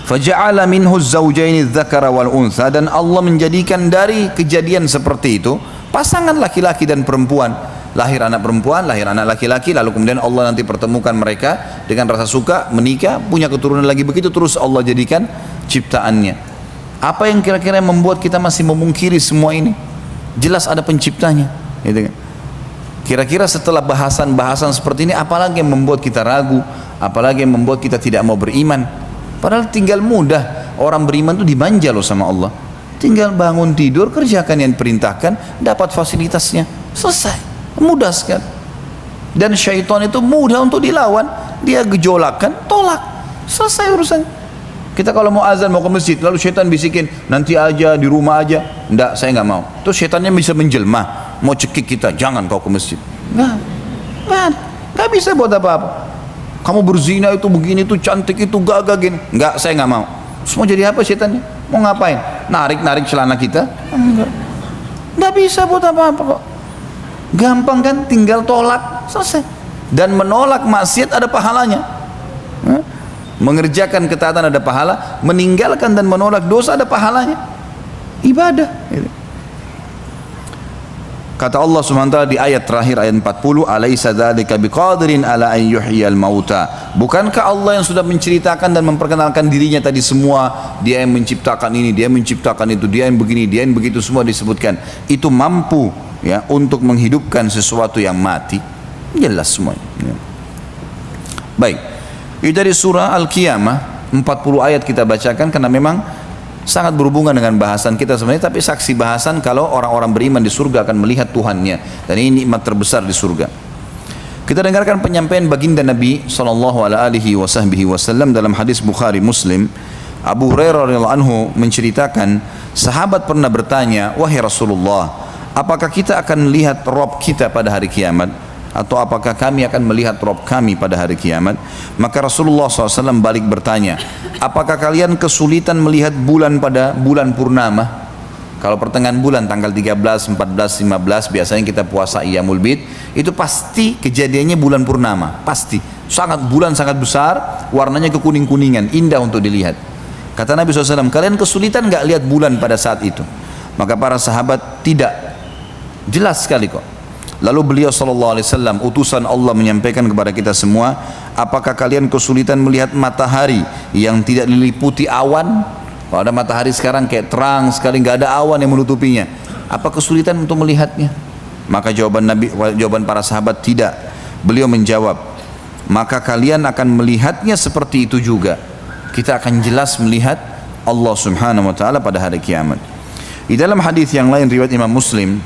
Faja'ala minhu az-zawjaini adh-dhakara wal untha, dan Allah menjadikan dari kejadian seperti itu pasangan laki-laki dan perempuan. Lahir anak perempuan, lahir anak laki-laki, lalu kemudian Allah nanti pertemukan mereka dengan rasa suka, menikah, punya keturunan lagi, begitu terus Allah jadikan ciptaannya. Apa yang kira-kira membuat kita masih memungkiri semua ini? Jelas ada penciptanya, gitu kan? Kira-kira setelah bahasan-bahasan seperti ini, apalagi yang membuat kita ragu, apalagi yang membuat kita tidak mau beriman? Padahal tinggal mudah, orang beriman itu dimanja loh sama Allah. Tinggal bangun tidur, kerjakan yang diperintahkan, dapat fasilitasnya, selesai, mudah sekali. Dan syaitan itu mudah untuk dilawan, dia gejolakan, tolak, selesai urusan. Kita kalau mau azan, mau ke masjid, lalu syaitan bisikin, nanti aja, di rumah aja. Enggak, saya nggak mau. Terus syaitannya bisa menjelma, mau cekik kita, jangan kau ke masjid. Nggak bisa buat apa-apa. Kamu berzina itu begini, itu cantik, itu gagah gini. Enggak, saya nggak mau. Semua jadi apa syaitannya? Mau ngapain? Narik-narik celana kita? Enggak. Nggak bisa buat apa-apa kok. Gampang kan? Tinggal tolak, selesai. Dan menolak maksiat ada pahalanya. Mengerjakan ketaatan ada pahala, meninggalkan dan menolak dosa ada pahalanya. Ibadah. Kata Allah Subhanahu wa taala di ayat terakhir, ayat 40, "Alaisa dzalika biqadirin ala an yuhyiyal mauta." Bukankah Allah yang sudah menceritakan dan memperkenalkan dirinya tadi semua, dia yang menciptakan ini, dia yang menciptakan itu, dia yang begini, dia yang begitu, semua disebutkan. Itu mampu ya untuk menghidupkan sesuatu yang mati. Jelas semuanya. Ya. Baik. Itu dari surah Al-Qiyamah, 40 ayat kita bacakan karena memang sangat berhubungan dengan bahasan kita sebenarnya, tapi saksi bahasan kalau orang-orang beriman di surga akan melihat Tuhannya, dan ini nikmat terbesar di surga. Kita dengarkan penyampaian baginda Nabi SAW dalam hadis Bukhari Muslim. Abu Hurairah radhiyallahu anhu menceritakan, sahabat pernah bertanya, "Wahai Rasulullah, apakah kita akan melihat Rabb kita pada hari kiamat? Atau apakah kami akan melihat Rabb kami pada hari kiamat?" Maka Rasulullah SAW balik bertanya, "Apakah kalian kesulitan melihat bulan pada bulan purnama?" Kalau pertengahan bulan tanggal 13, 14, 15 biasanya kita puasa Iyamul Bid, itu pasti kejadiannya bulan purnama, pasti. Bulan sangat besar, warnanya kekuning-kuningan, indah untuk dilihat. Kata Nabi SAW, "Kalian kesulitan nggak lihat bulan pada saat itu?" Maka para sahabat, "Tidak." Jelas sekali kok. Lalu beliau SAW, utusan Allah, menyampaikan kepada kita semua, "Apakah kalian kesulitan melihat matahari yang tidak diliputi awan?" Kalau ada matahari sekarang kayak terang sekali, nggak ada awan yang menutupinya. Apa kesulitan untuk melihatnya? Maka jawaban para sahabat tidak. Beliau menjawab, maka kalian akan melihatnya seperti itu juga. Kita akan jelas melihat Allah Subhanahu wa taala pada hari kiamat. Di dalam hadis yang lain riwayat Imam Muslim,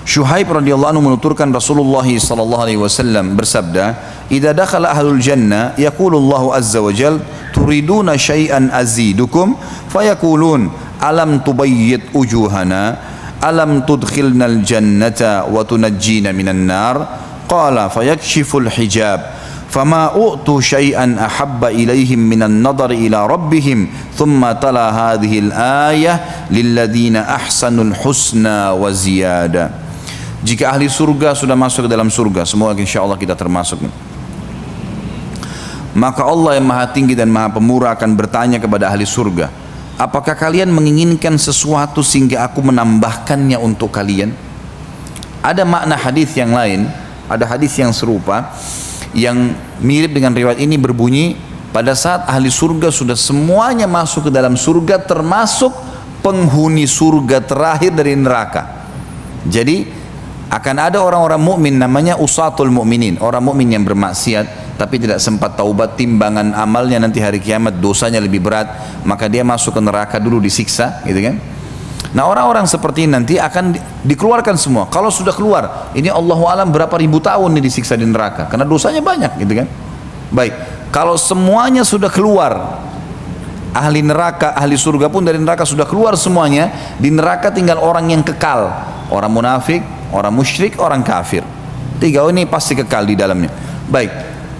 Syuhaib radhiyallahu anhu menuturkan Rasulullah sallallahu alaihi wasallam bersabda, "Idza dakhala ahlul jannah yaqulu Allahu azza wa jalla, turiduna syai'an azidukum?" Fayaqulun, "Alam tubayyid wujuhana? Alam tudkhilnal jannata wa tunajjina minan nar?" Qala fayakshiful hijab. فما أؤتوا شيئا أحب إليهم من النظر إلى ربهم ثم تلا هذه الآية للذين أحسنوا الحسنى وزيادة. Jika ahli surga sudah masuk ke dalam surga, semoga insyaallah kita termasuk, maka Allah yang maha tinggi dan maha pemurah akan bertanya kepada ahli surga, apakah kalian menginginkan sesuatu sehingga aku menambahkannya untuk kalian? Ada makna hadis yang lain, ada hadis yang serupa yang mirip dengan riwayat ini berbunyi, pada saat ahli surga sudah semuanya masuk ke dalam surga termasuk penghuni surga terakhir dari neraka. Jadi akan ada orang-orang mukmin namanya usatul mukminin, orang mukmin yang bermaksiat tapi tidak sempat taubat, timbangan amalnya nanti hari kiamat dosanya lebih berat, maka dia masuk ke neraka dulu disiksa, gitu kan. Nah, orang-orang seperti ini nanti akan dikeluarkan semua. Kalau sudah keluar, ini Allahu alam berapa ribu tahun nih disiksa di neraka karena dosanya banyak, gitu kan. Baik, kalau semuanya sudah keluar, ahli neraka, ahli surga pun dari neraka sudah keluar semuanya, di neraka tinggal orang yang kekal, orang munafik, orang musyrik, orang kafir. Tiga ini pasti kekal di dalamnya. Baik,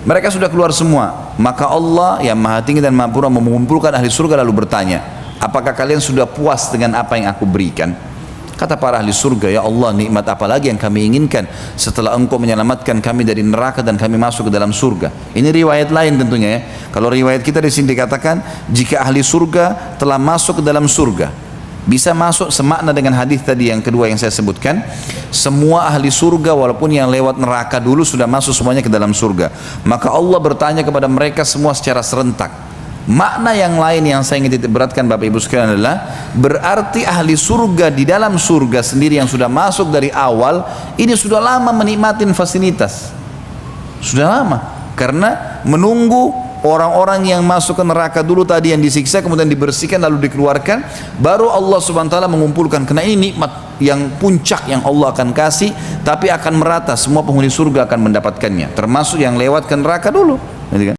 mereka sudah keluar semua, maka Allah yang maha tinggi dan maha purba mengumpulkan ahli surga lalu bertanya, apakah kalian sudah puas dengan apa yang aku berikan? Kata para ahli surga, ya Allah, nikmat apa lagi yang kami inginkan setelah engkau menyelamatkan kami dari neraka dan kami masuk ke dalam surga. Ini riwayat lain tentunya ya. Kalau riwayat kita di sini dikatakan, jika ahli surga telah masuk ke dalam surga, bisa masuk semakna dengan hadis tadi yang kedua yang saya sebutkan. Semua ahli surga walaupun yang lewat neraka dulu sudah masuk semuanya ke dalam surga. Maka Allah bertanya kepada mereka semua secara serentak. Makna yang lain yang saya ingin titik beratkan Bapak Ibu sekalian adalah, berarti ahli surga di dalam surga sendiri yang sudah masuk dari awal ini sudah lama menikmati fasilitas, sudah lama, karena menunggu orang-orang yang masuk ke neraka dulu tadi yang disiksa kemudian dibersihkan lalu dikeluarkan, baru Allah subhanahu wa ta'ala mengumpulkan. Karena ini nikmat yang puncak yang Allah akan kasih, tapi akan merata, semua penghuni surga akan mendapatkannya, termasuk yang lewat ke neraka dulu, gitu kan?